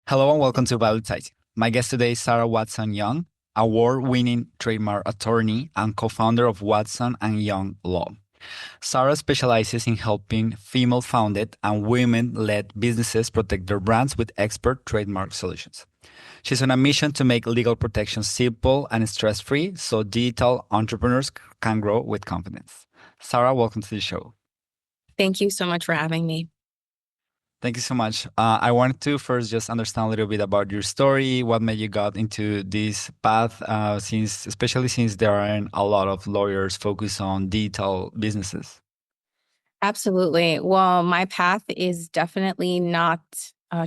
Hello and welcome to Valuetising. My guest today is Zara Watson-Young, award-winning trademark attorney and co-founder of Watson and Young Law. Sarah specializes in helping female-founded and women-led businesses protect their brands with expert trademark solutions. She's on a mission to make legal protection simple and stress-free so digital entrepreneurs can grow with confidence. Sarah, welcome to the show. Thank you so much for having me. Thank you so much. I wanted to first just understand a little bit about your story, what made you got into this path, especially since there aren't a lot of lawyers focused on digital businesses. Absolutely. Well, my path is definitely not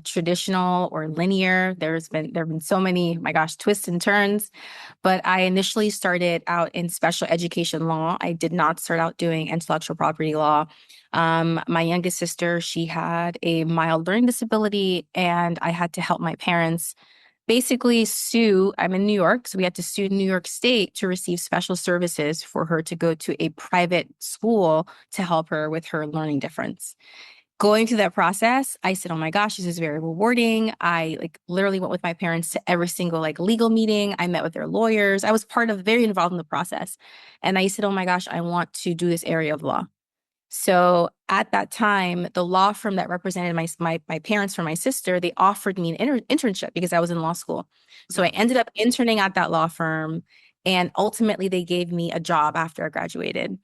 traditional or linear. There have been so many, my gosh, twists and turns. But I initially started out in special education law. I did not start out doing intellectual property law. My youngest sister, she had a mild learning disability, and I had to help my parents basically sue. I'm in New York, so we had to sue New York State to receive special services for her to go to a private school to help her with her learning difference. Going through that process, I said, "Oh my gosh, this is very rewarding." I literally went with my parents to every single legal meeting. I met with their lawyers. I was very involved in the process. And I said, "Oh my gosh, I want to do this area of law." So at that time, the law firm that represented my parents for my sister, they offered me an internship because I was in law school. So I ended up interning at that law firm, and ultimately they gave me a job after I graduated.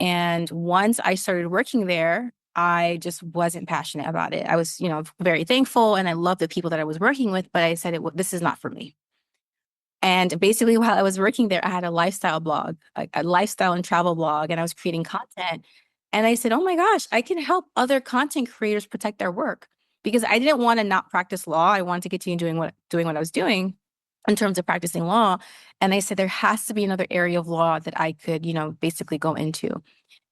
And once I started working there, I just wasn't passionate about it. I was, very thankful, and I loved the people that I was working with, but I said, this is not for me. And basically, while I was working there, I had a lifestyle blog, a lifestyle and travel blog, and I was creating content. And I said, "Oh my gosh, I can help other content creators protect their work," because I didn't want to not practice law. I wanted to continue doing what I was doing in terms of practicing law. And I said, there has to be another area of law that I could, basically go into.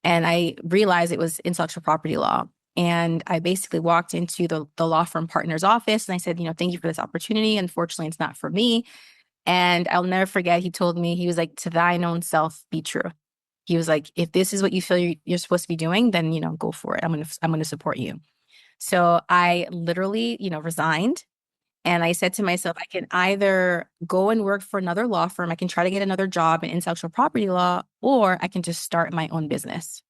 And I realized it was intellectual property law. And I basically walked into the law firm partner's office and I said, "Thank you for this opportunity. Unfortunately, it's not for me." And I'll never forget, he told me, he was like, "To thine own self be true." He was like, "If this is what you feel you're supposed to be doing, then, go for it. I'm going to support you." So I literally, resigned. And I said to myself, I can either go and work for another law firm, I can try to get another job in intellectual property law, or I can just start my own business.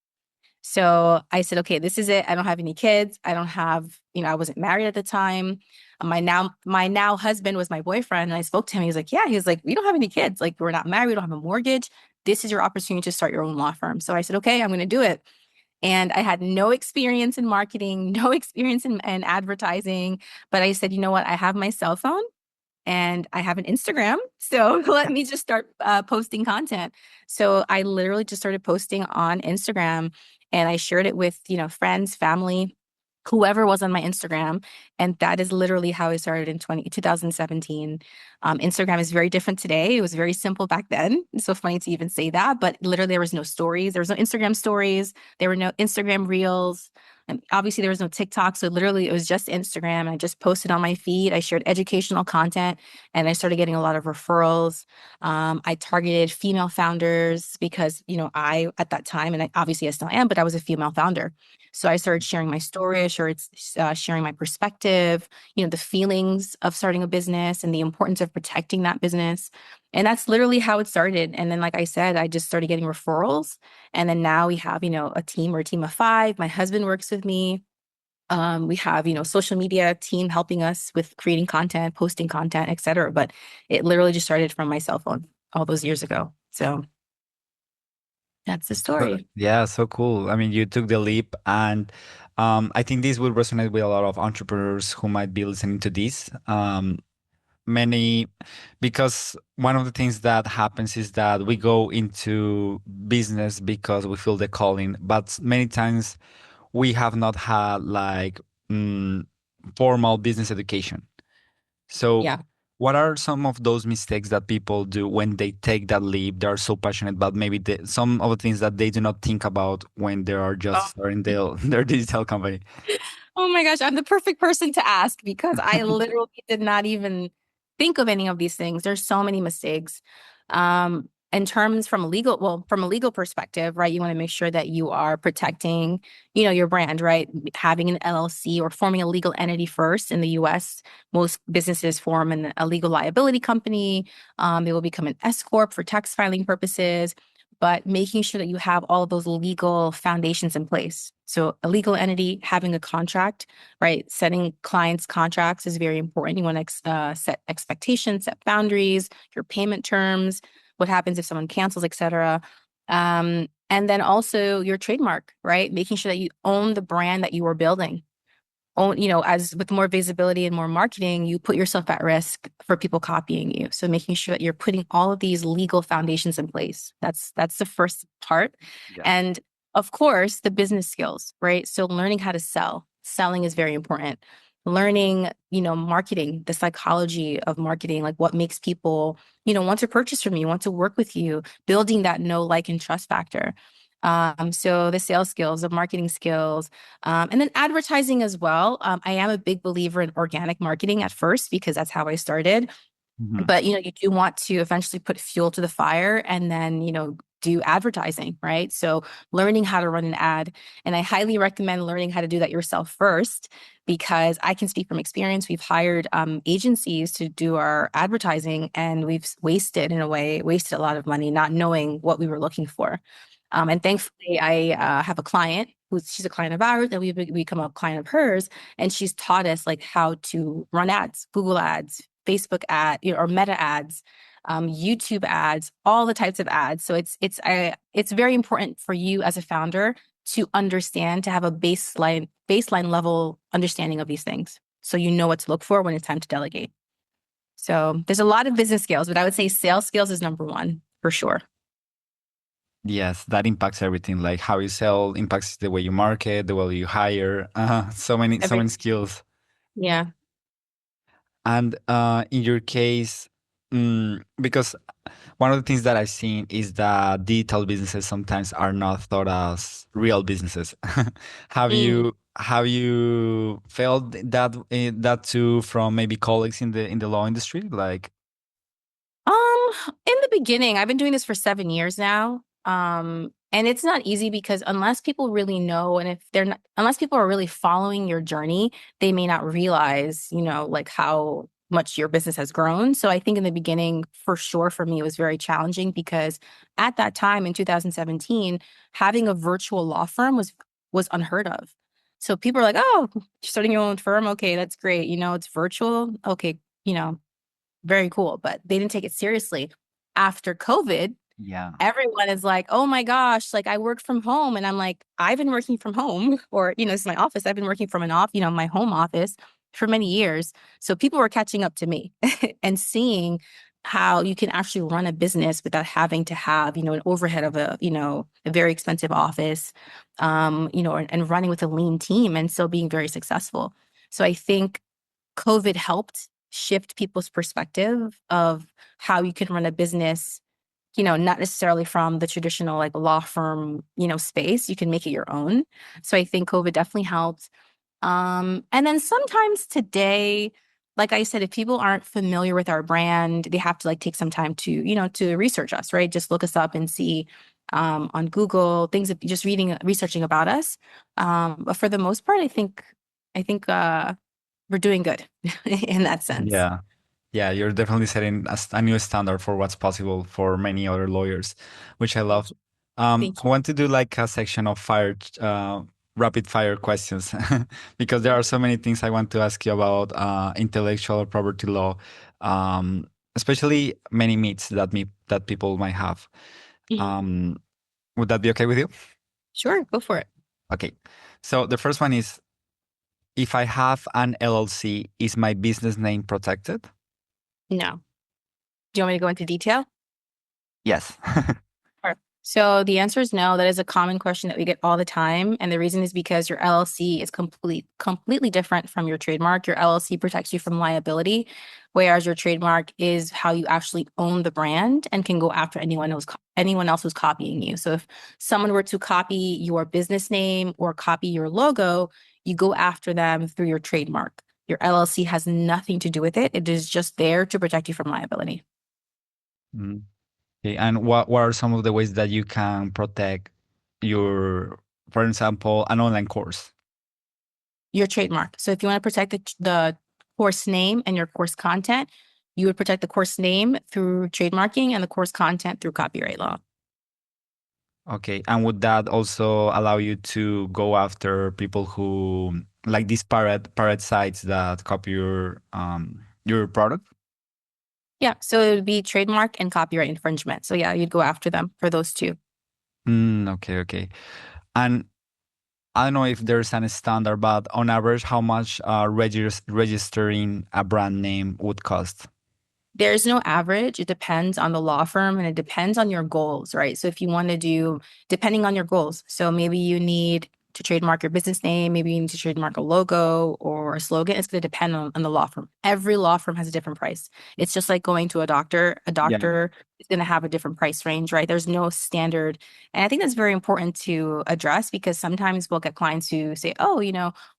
So I said, okay, this is it. I don't have any kids. I don't have, I wasn't married at the time. My now husband was my boyfriend. And I spoke to him. He was like, yeah, he was like, "We don't have any kids. Like, we're not married. We don't have a mortgage. This is your opportunity to start your own law firm." So I said, okay, I'm going to do it. And I had no experience in marketing, no experience in advertising. But I said, you know what? I have my cell phone and I have an Instagram. So let me just start posting content. So I literally just started posting on Instagram, and I shared it with, friends, family, whoever was on my Instagram. And that is literally how I started in 2017. Instagram is very different today. It was very simple back then. It's so funny to even say that, but literally there was no stories. There was no Instagram stories. There were no Instagram reels. And obviously there was no TikTok. So literally it was just Instagram. And I just posted on my feed. I shared educational content and I started getting a lot of referrals. I targeted female founders because, at that time, and obviously I still am, but I was a female founder. So I started sharing my story, I started sharing my perspective, the feelings of starting a business and the importance of protecting that business. And that's literally how it started. And then, like I said, I just started getting referrals. And then now we have, a team of 5. My husband works with me. We have, social media team helping us with creating content, posting content, et cetera. But it literally just started from my cell phone all those years ago. So that's the story. Yeah, so cool. I mean, you took the leap, and I think this will resonate with a lot of entrepreneurs who might be listening to this. Many, because one of the things that happens is that we go into business because we feel the calling, but many times we have not had mm, formal business education. So, Yeah. what are some of those mistakes that people do when they take that leap? They are so passionate, but maybe some of the things that they do not think about when they are just starting their digital company. Oh my gosh, I'm the perfect person to ask because I literally did not even think of any of these things. There's so many mistakes. in terms from a legal perspective, right, you want to make sure that you are protecting, your brand, right? Having an LLC or forming a legal entity first in the US, most businesses form a legal liability company. They will become an S corp for tax filing purposes, but making sure that you have all of those legal foundations in place. So a legal entity, having a contract, right? Setting clients' contracts is very important. You want to set expectations, set boundaries, your payment terms, what happens if someone cancels, et cetera. And then also your trademark, right? Making sure that you own the brand that you are building. As with more visibility and more marketing, you put yourself at risk for people copying you. So making sure that you're putting all of these legal foundations in place. That's the first part. Yeah. And of course, the business skills, right? So learning how to sell. Selling is very important. Learning, marketing, the psychology of marketing, like what makes people, want to purchase from you, want to work with you, building that know, like, and trust factor. So the sales skills, the marketing skills, and then advertising as well. I am a big believer in organic marketing at first because that's how I started. Mhm. But, you do want to eventually put fuel to the fire and then, do advertising, right? So learning how to run an ad. And I highly recommend learning how to do that yourself first because I can speak from experience. We've hired agencies to do our advertising and we've wasted a lot of money not knowing what we were looking for. And thankfully, I have a client she's a client of ours, and we've become a client of hers, and she's taught us like how to run ads, Google ads, Facebook ad, or Meta ads, YouTube ads, all the types of ads. So it's very important for you as a founder to understand, to have a baseline level understanding of these things, so you know what to look for when it's time to delegate. So there's a lot of business skills, but I would say sales skills is number one for sure. Yes, that impacts everything. Like how you sell impacts the way you market, the way you hire. So many Everything. skills. Yeah. And in your case, because one of the things that I've seen is that digital businesses sometimes are not thought as real businesses. Have Mm. you felt that too from maybe colleagues in the law industry? Like, In the beginning, I've been doing this for 7 years now. And it's not easy because unless people really know, and if they're not, unless people are really following your journey, they may not realize, like how much your business has grown. So I think in the beginning, for sure, for me, it was very challenging because at that time in 2017, having a virtual law firm was unheard of. So people are like, "Oh, you're starting your own firm? Okay, that's great. It's virtual. Okay, very cool." But they didn't take it seriously. After COVID, yeah, everyone is like, "Oh my gosh, like I work from home." And I'm like, "I've been working from home," or, it's my office. I've been working from my home office for many years. So people were catching up to me and seeing how you can actually run a business without having to have, an overhead of a very expensive office, and running with a lean team and still being very successful. So I think COVID helped shift people's perspective of how you can run a business, not necessarily from the traditional like law firm, space. You can make it your own. So I think COVID definitely helped. And then sometimes today, like I said, if people aren't familiar with our brand, they have to like take some time to, to research us, right? Just look us up and see on Google things, just researching about us. But for the most part, I think we're doing good in that sense. yeah. Yeah, you're definitely setting a new standard for what's possible for many other lawyers, which I Thank love. you. Thank I you. want to do like a section of rapid fire questions because there are Mhm. so many things I want to ask you about intellectual property law, especially many myths that people might have. Mhm. Um, would that be okay with you? Sure, go for it. Okay. So the first one is, if I have an LLC, is my business name protected? No. Do you want me to go into detail? Yes. Sure. So the answer is no. That is a common question that we get all the time. And the reason is because your LLC is completely different from your trademark. Your LLC protects you from liability, whereas your trademark is how you actually own the brand and can go after anyone else who's copying you. So if someone were to copy your business name or copy your logo, you go after them through your trademark. Your LLC has nothing to do with it. It is just there to protect you from liability. Mm. Okay, and what are some of the ways that you can protect your, for example, an online course? Your trademark. So if you want to protect the course name and your course content, you would protect the course name through trademarking and the course content through copyright law. Okay, and would that also allow you to go after people who like these pirate sites that copy your product? Yeah, so it would be trademark and copyright infringement. So yeah, you'd go after them for those two. Okay, okay. And I don't know if there's any standard, but on average, how much registering a brand name would cost? There's no average. It depends on the law firm and it depends on your goals, right? So if you want to do, depending on your goals, so maybe you need to trademark your business name, maybe you need to trademark a logo or a slogan. It's going to depend on the law firm. Every law firm has a different price. It's just like going to a doctor. A Yeah. doctor is going to have a different price range, right? There's no standard. And I think that's very important to address because sometimes we'll get clients who say, oh,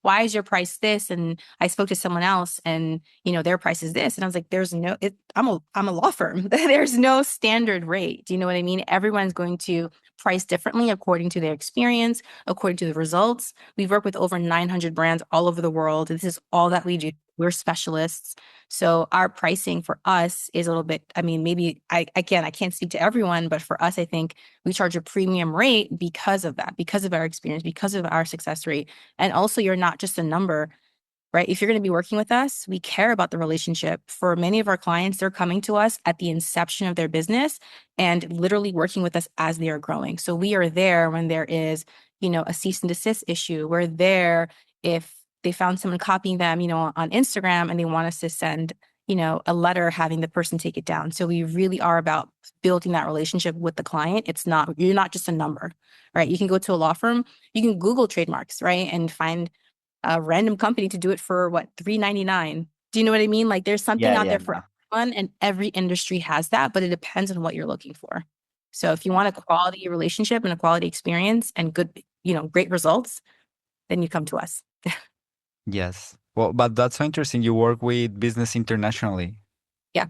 why is your price this? And I spoke to someone else and their price is this. And I was like, I'm a law firm. There's no standard rate. Do you know what I mean? Everyone's going to price differently according to their experience, according to the results. We've worked with over 900 brands all over the world. This is all that we do. We're specialists. So our pricing for us is a little bit, I mean, maybe I can't speak to everyone, but for us, I think we charge a premium rate because of that, because of our experience, because of our success rate. And also you're not just a number, right? If you're going to be working with us, we care about the relationship. For many of our clients, they're coming to us at the inception of their business and literally working with us as they are growing. So we are there when there is, a cease and desist issue. We're there if they found someone copying them, on Instagram and they want us to send, a letter having the person take it down. So we really are about building that relationship with the client. You're not just a number, right? You can go to a law firm, you can Google trademarks, right? And find a random company to do it for what, $3.99. Do you know what I mean? Like there's something Yeah, out yeah, there for everyone and every industry has that, but it depends on what you're looking for. So if you want a quality relationship and a quality experience and good, great results, then you come to us. yes. Well, but that's so interesting. You work with business internationally. Yeah.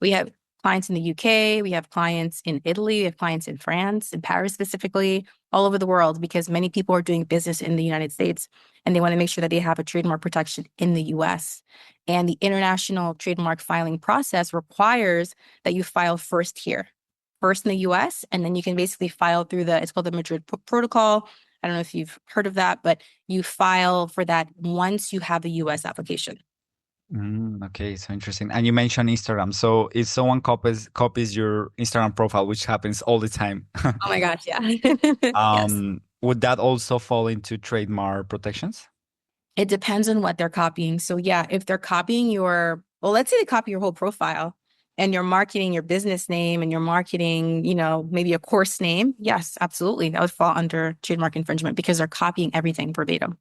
We have clients in the UK, we have clients in Italy, we have clients in France, in Paris specifically, all over the world, because many people are doing business in the United States and they want to make sure that they have a trademark protection in the US. And the international trademark filing process requires that you file first here, first in the US, and then you can basically file through it's called the Madrid Protocol. I don't know if you've heard of that, but you file for that once you have a US application. Okay, so interesting. And you mentioned Instagram. So if someone copies your Instagram profile, which happens all the time, Oh my gosh, yeah. Yes. would that also fall into trademark protections? It depends on what they're copying. So yeah, if they're copying well, let's say they copy your whole profile and you're marketing your business name and you're marketing, maybe a course name. Yes, absolutely. That would fall under trademark infringement because they're copying everything verbatim.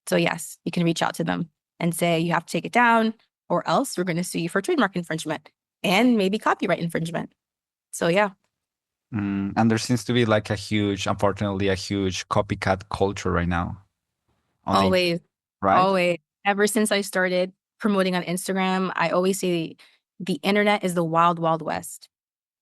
So yes, you can reach out to them and say you have to take it down or else we're going to sue you for trademark infringement and maybe copyright infringement. So yeah. And there seems to be like unfortunately, a huge copycat culture right now on the, Always, right? always. Ever since I started promoting on Instagram, I always say the internet is the wild, wild west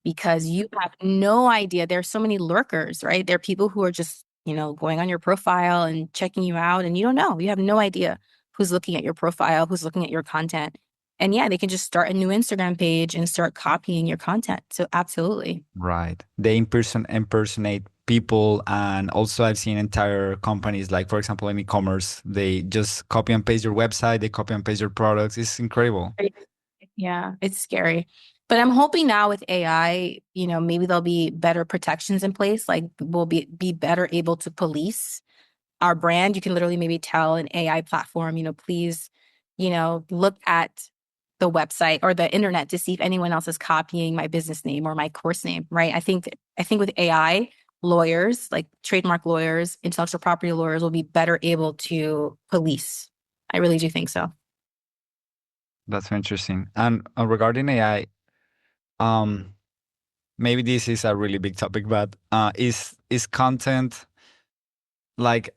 because you have no idea. There are so many lurkers, right? There are people who are just, going on your profile and checking you out, and you don't know. You have no idea who's looking at your profile, who's looking at your content. And yeah, they can just start a new Instagram page and start copying your content. So absolutely. Right. They impersonate people, and also I've seen entire companies, like for example in e-commerce, they just copy and paste your website, they copy and paste your products. It's incredible. Yeah, it's scary. But I'm hoping now with AI, maybe there'll be better protections in place. Like we'll be better able to police our brand. You can literally maybe tell an AI platform, please, look at the website or the internet to see if anyone else is copying my business name or my course name, right? I think with AI, lawyers, like trademark lawyers, intellectual property lawyers will be better able to police. I really do think so. That's very interesting. And regarding AI, um, maybe this is a really big topic, but is content like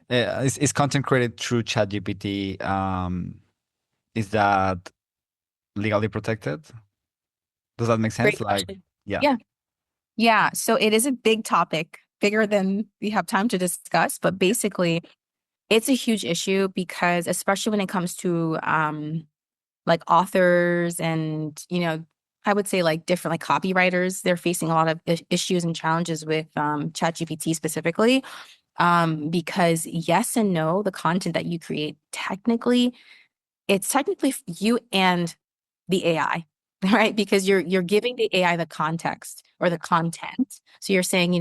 is content created through ChatGPT? Is that legally protected? Does that make sense? Great Like, question. Yeah. Yeah. Yeah. So it is a big topic, bigger than we have time to discuss, but basically it's a huge issue because especially when it comes to like authors and, I would say like different like copywriters, they're facing a lot of issues and challenges with ChatGPT specifically. Because yes and no, the content that you create technically, it's technically you and the AI, right? Because you're giving the AI the context or the content. So you're saying,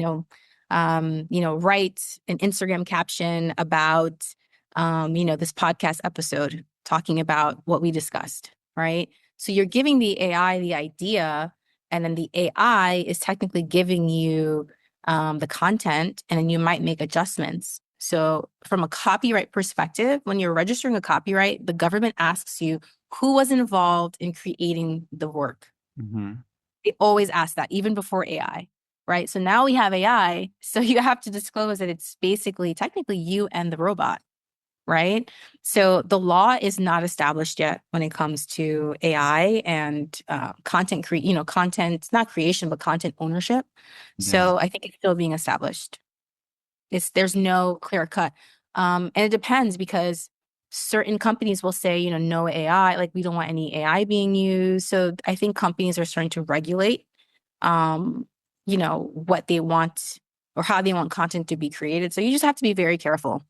write an Instagram caption about, this podcast episode talking about what we discussed, right? So you're giving the AI the idea, and then the AI is technically giving you the content, and then you might make adjustments. So from a copyright perspective, when you're registering a copyright, the government asks you who was involved in creating the work. Hmm. They always ask that, even before AI, right? So now we have AI, so you have to disclose that it's basically technically you and the robot, right? So the law is not established yet when it comes to AI and content, not creation, but content ownership. Yeah. So I think it's still being established. There's no clear cut. And it depends because certain companies will say, no AI, like we don't want any AI being used. So I think companies are starting to regulate, what they want or how they want content to be created. So you just have to be very careful.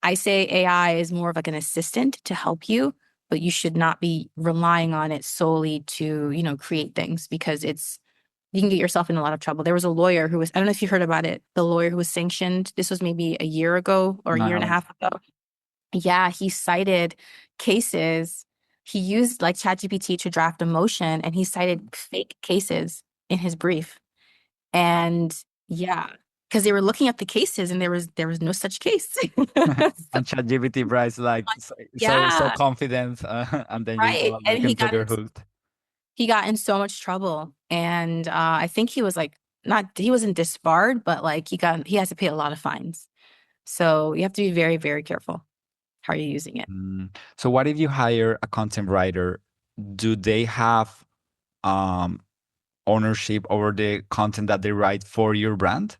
I say AI is more of like an assistant to help you, but you should not be relying on it solely to, create things because you can get yourself in a lot of trouble. There was a lawyer who was, I don't know if you heard about it, the lawyer who was sanctioned. This was maybe a year ago or a No, I year and a haven't. half ago. Yeah, he cited cases. He used like ChatGPT to draft a motion and he cited fake cases in his brief. And yeah, because they were looking at the cases and there was no such case. So, And ChatGPT writes like so yeah, confident, and then you right. go And like and put your hooked. he got in so much trouble. And I think he was like not he wasn't disbarred, but like he has to pay a lot of fines. So you have to be very, very careful how you're using it. So what if you hire a content writer? Do they have um, ownership over the content that they write for your brand?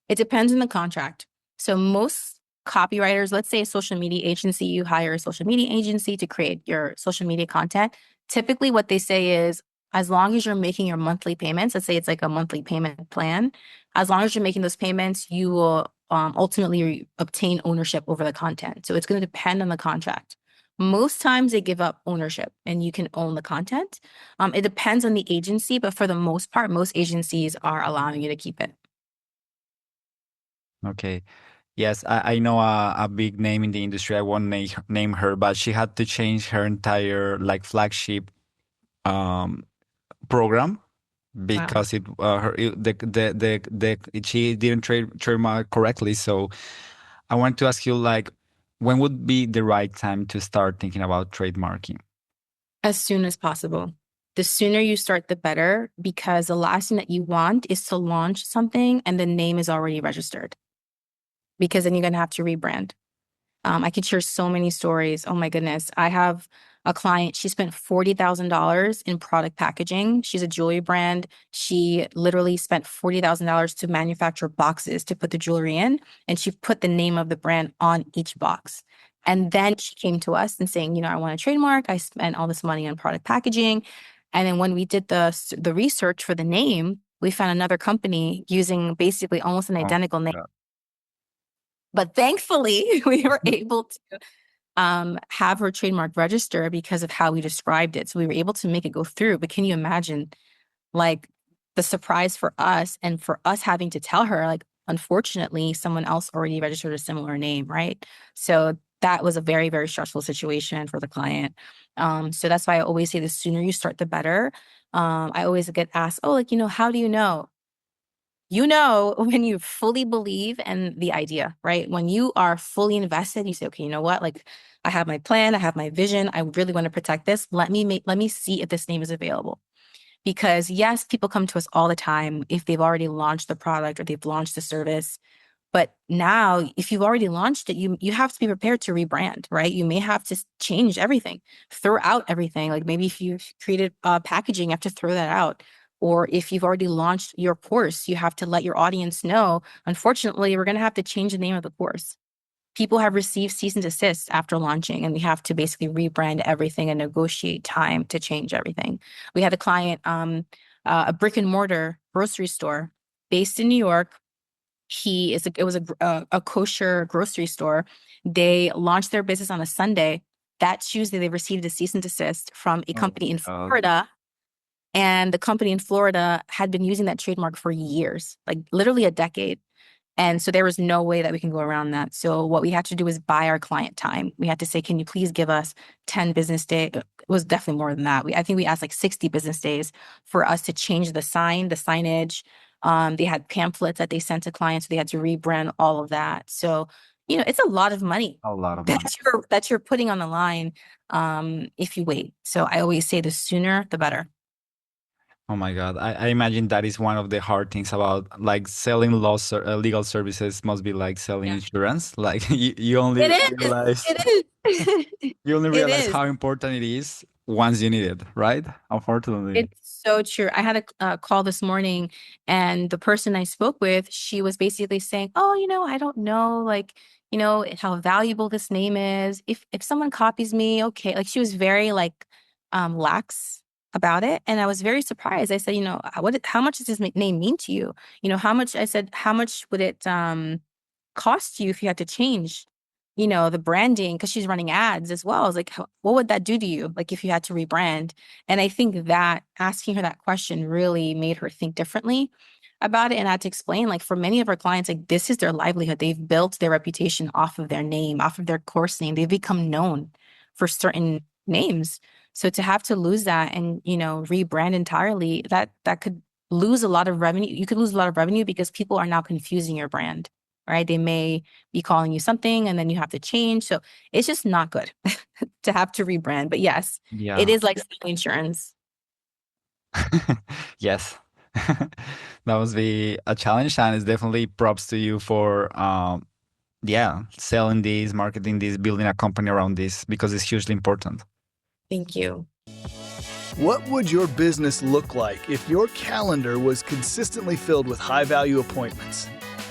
It depends on the contract. So most copywriters, let's say a social media agency, you hire a social media agency to create your social media content. Typically what they say is as long as you're making your monthly payments, let's say it's like a monthly payment plan, as long as you're making those payments, you will ultimately obtain ownership over the content. So it's going to depend on the contract. Most times they give up ownership and you can own the content. It depends on the agency, but for the most part, most agencies are allowing you to keep it. Okay. Yes, I know a big name in the industry. I won't name her, but she had to change her entire like flagship um, program Wow. because she didn't trademark correctly. So I want to ask you like, when would be the right time to start thinking about trademarking? As soon as possible. The sooner you start, the better, because the last thing that you want is to launch something and the name is already registered, because then you're going to have to rebrand. I could share so many stories. Oh my goodness. I have a client, she spent $40,000 in product packaging. She's a jewelry brand. She literally spent $40,000 to manufacture boxes to put the jewelry in, and she put the name of the brand on each box. And then she came to us and saying, I want a trademark. I spent all this money on product packaging. And then when we did the research for the name, we found another company using basically almost an Oh, identical name. yeah. But thankfully, we were able to have her trademark register because of how we described it. So we were able to make it go through. But can you imagine, like, the surprise for us and for us having to tell her, like, unfortunately, someone else already registered a similar name, right? So that was a very, very stressful situation for the client. So that's why I always say the sooner you start, the better. I always get asked, oh, like, how do you know? When you fully believe in the idea, right? When you are fully invested, you say, okay, you know what? Like, I have my plan, I have my vision. I really want to protect this. Let me see if this name is available. Because yes, people come to us all the time if they've already launched the product or they've launched the service. But now, if you've already launched it, you have to be prepared to rebrand, right? You may have to change everything, throw out everything. Like maybe if you've created packaging, you have to throw that out. Or if you've already launched your course, you have to let your audience know, unfortunately, we're going to have to change the name of the course. People have received cease and desist after launching, and we have to basically rebrand everything and negotiate time to change everything. We had a client, a brick and mortar grocery store based in New York. It was a kosher grocery store. They launched their business on a Sunday. That Tuesday, they received a cease and desist from a Oh company in my God. Florida, and the company in Florida had been using that trademark for years, like literally a decade. And so there was no way that we can go around that. So what we had to do is buy our client time. We had to say, can you please give us 10 business days? It was definitely more than that. I think we asked like 60 business days for us to change the signage. They had pamphlets that they sent to clients. So they had to rebrand all of that. So, it's a lot of money A lot of money. that you're putting on the line if you wait. So I always say the sooner, the better. Oh my God. I imagine that is one of the hard things about like selling legal services must be like selling Yeah. insurance. Like you only It is. realize It is. you only It realize is. how important it is once you need it, right? Unfortunately. It's so true. I had a call this morning, and the person I spoke with, she was basically saying, "Oh, I don't know, like, how valuable this name is. If someone copies me, okay." Like she was very like lax about it, and I was very surprised. I said, how much does this name mean to you? I said, how much would it cost you if you had to change, the branding? Because she's running ads as well. I was like, what would that do to you? Like if you had to rebrand? And I think that asking her that question really made her think differently about it. And I had to explain, like for many of our clients, like this is their livelihood. They've built their reputation off of their name, off of their course name. They've become known for certain names. So to have to lose that and, rebrand entirely, that could lose a lot of revenue. You could lose a lot of revenue because people are now confusing your brand, right? They may be calling you something and then you have to change. So it's just not good to have to rebrand. But yes, it Yeah. is like selling insurance. Yes. That must be a challenge, and it's definitely props to you for yeah, selling this, marketing this, building a company around this because it's hugely important. Thank you. What would your business look like if your calendar was consistently filled with high-value appointments?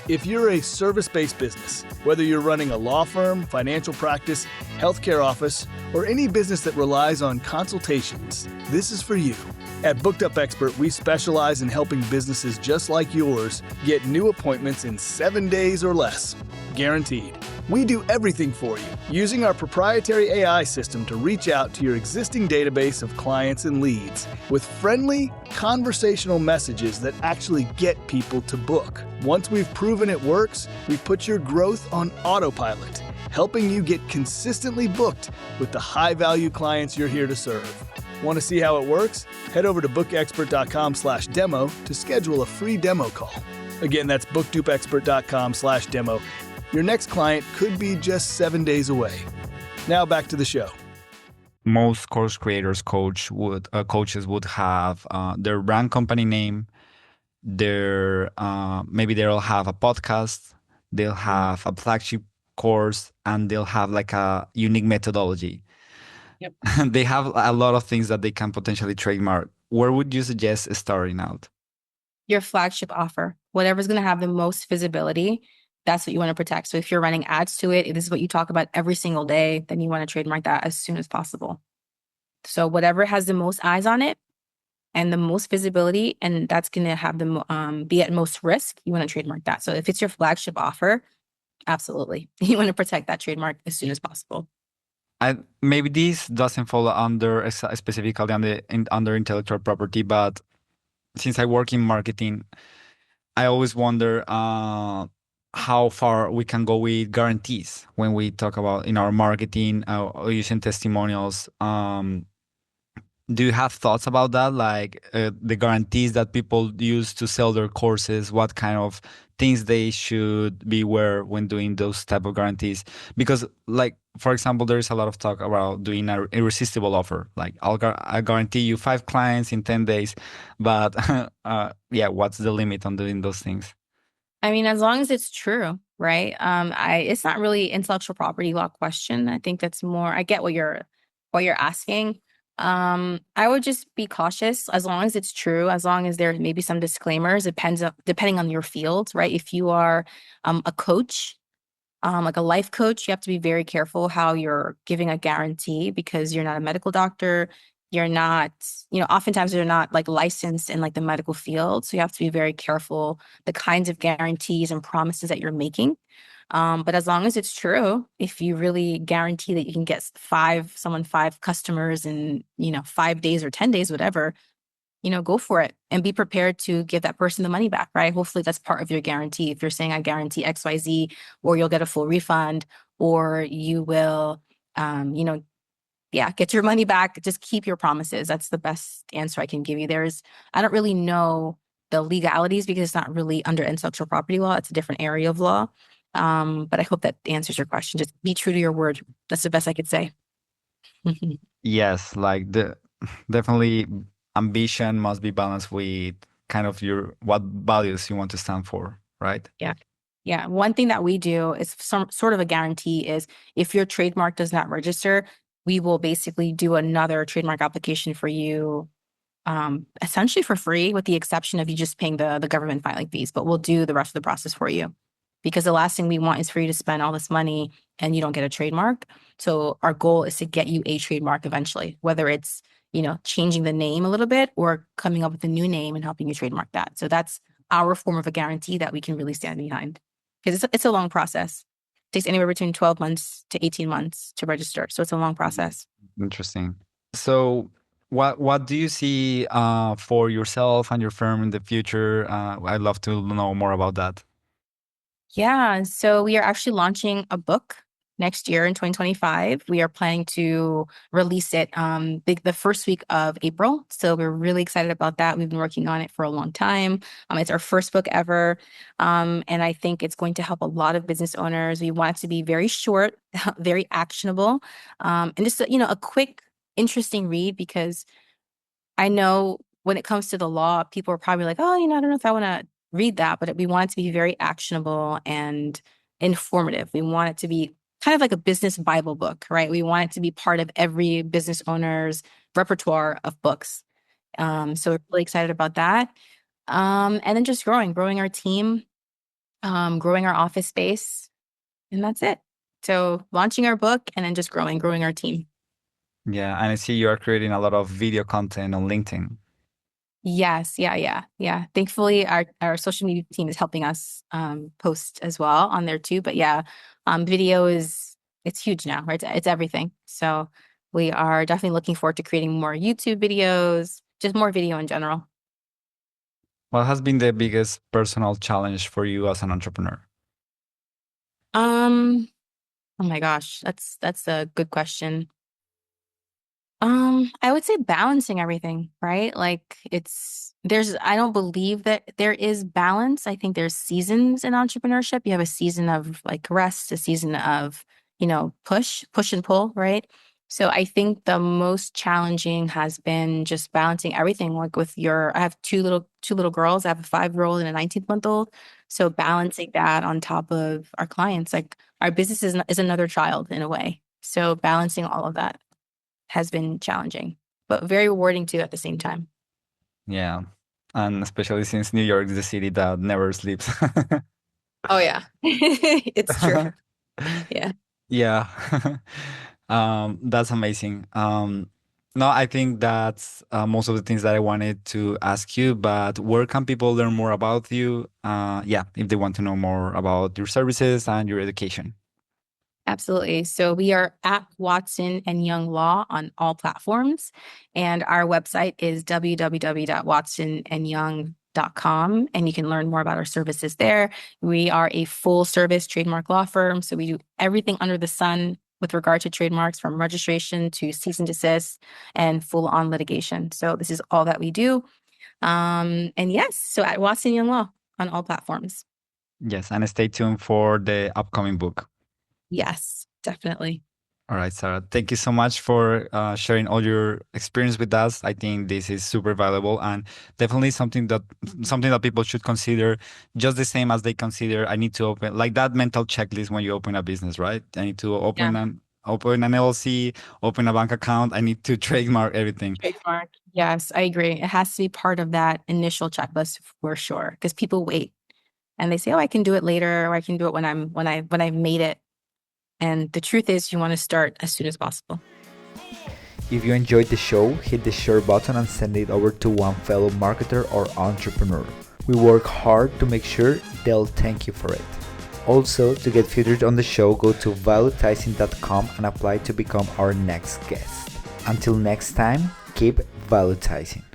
If you're a service-based business, whether you're running a law firm, financial practice, healthcare office, or any business that relies on consultations, this is for you. At Booked Up Expert, we specialize in helping businesses just like yours get new appointments in 7 days or less. Guaranteed. We do everything for you, using our proprietary AI system to reach out to your existing database of clients and leads with friendly, conversational messages that actually get people to book. Once we've proven it works, we put your growth on autopilot, helping you get consistently booked with the high-value clients you're here to serve. Want to see how it works? Head over to bookexpert.com/demo to schedule a free demo call. Again, that's bookdupeexpert.com/demo. Your next client could be just 7 days away. Now back to the show. Most course creators coaches would have their brand company name, their maybe they'll have a podcast, they'll have a flagship course, and they'll have like a unique methodology. Yep. They have a lot of things that they can potentially trademark. Where would you suggest starting out? Your flagship offer, whatever's going to have the most visibility, that's what you want to protect. So if you're running ads to it, this is what you talk about every single day, then you want to trademark that as soon as possible. So whatever has the most eyes on it and the most visibility, and that's going to have the be at most risk, you want to trademark that. So if it's your flagship offer, absolutely, you want to protect that trademark as soon as possible. Maybe this doesn't fall under specifically under intellectual property, but since I work in marketing, I always wonder how far we can go with guarantees when we talk about in our marketing using testimonials. Do you have thoughts about that, like the guarantees that people use to sell their courses? What kind of things they should be aware when doing those type of guarantees? Because, like for example, there is a lot of talk about doing an irresistible offer, like I guarantee you 5 clients in 10 days, but yeah, what's the limit on doing those things? I mean, as long as it's true, right? It's not really intellectual property law question. I think that's more. I get what you're asking. I would just be cautious as long as it's true, as long as there may be some disclaimers, depending on your field, right? If you are a coach, like a life coach, you have to be very careful how you're giving a guarantee because you're not a medical doctor. You're not, oftentimes they're not like licensed in like the medical field. So you have to be very careful the kinds of guarantees and promises that you're making. But as long as it's true, if you really guarantee that you can get five customers in, 5 days or 10 days, whatever, go for it and be prepared to give that person the money back, right? Hopefully that's part of your guarantee. If you're saying I guarantee XYZ, or you'll get a full refund, or you will, get your money back. Just keep your promises. That's the best answer I can give you. I don't really know the legalities because it's not really under intellectual property law. It's a different area of law. But I hope that answers your question. Just be true to your word. That's the best I could say. Yes, like the definitely ambition must be balanced with kind of your what values you want to stand for, right? Yeah. Yeah. One thing that we do is some sort of a guarantee is if your trademark does not register, we will basically do another trademark application for you, essentially for free, with the exception of you just paying the government filing fees, but we'll do the rest of the process for you. Because the last thing we want is for you to spend all this money and you don't get a trademark. So our goal is to get you a trademark eventually, whether it's, changing the name a little bit or coming up with a new name and helping you trademark that. So that's our form of a guarantee that we can really stand behind. Because it's a long process. It takes anywhere between 12 months to 18 months to register. So it's a long process. Interesting. So what do you see for yourself and your firm in the future? I'd love to know more about that. Yeah, so we are actually launching a book next year in 2025. We are planning to release it the first week of April. So we're really excited about that. We've been working on it for a long time. It's our first book ever. And I think it's going to help a lot of business owners. We want it to be very short, very actionable, and just a quick, interesting read because I know when it comes to the law, people are probably like, oh, I don't know if I want to read that, but we want it to be very actionable and informative. We want it to be kind of like a business Bible book, right? We want it to be part of every business owner's repertoire of books. So we're really excited about that. And then just growing our team, growing our office space, and that's it. So launching our book and then just growing our team. Yeah, and I see you are creating a lot of video content on LinkedIn. Yes. Yeah. Thankfully, our social media team is helping us post as well on there too. But yeah, video it's huge now, right? It's everything. So we are definitely looking forward to creating more YouTube videos, just more video in general. What has been the biggest personal challenge for you as an entrepreneur? Oh my gosh, that's a good question. I would say balancing everything, right? Like I don't believe that there is balance. I think there's seasons in entrepreneurship. You have a season of like rest, a season of, push and pull, right? So I think the most challenging has been just balancing everything. Like I have two little girls. I have a 5-year-old and a 19-month-old. So balancing that on top of our clients, like our business is another child in a way. So balancing all of that has been challenging, but very rewarding too at the same time. Yeah, and especially since New York is the city that never sleeps. Oh yeah. It's true. Yeah. Yeah. That's amazing. No, I think that's most of the things that I wanted to ask you, but where can people learn more about you? Yeah, if they want to know more about your services and your education. Absolutely. So we are at Watson and Young Law on all platforms. And our website is www.watsonandyoung.com. And you can learn more about our services there. We are a full service trademark law firm. So we do everything under the sun with regard to trademarks, from registration to cease and desist and full on litigation. So this is all that we do. And yes, so at Watson Young Law on all platforms. Yes, and stay tuned for the upcoming book. Yes, definitely. All right, Sarah, thank you so much for sharing all your experience with us. I think this is super valuable and definitely something that people should consider, just the same as they consider I need to open, like that mental checklist when you open a business, right? I need to Yeah. open open an LLC, open a bank account. I need to trademark everything. Trademark. Yes, I agree. It has to be part of that initial checklist for sure, because people wait and they say, "Oh, I can do it later, or I can do it when I've made it." And the truth is, you want to start as soon as possible. If you enjoyed the show, hit the share button and send it over to one fellow marketer or entrepreneur. We work hard to make sure they'll thank you for it. Also, to get featured on the show, go to valuetising.com and apply to become our next guest. Until next time, keep valuetizing.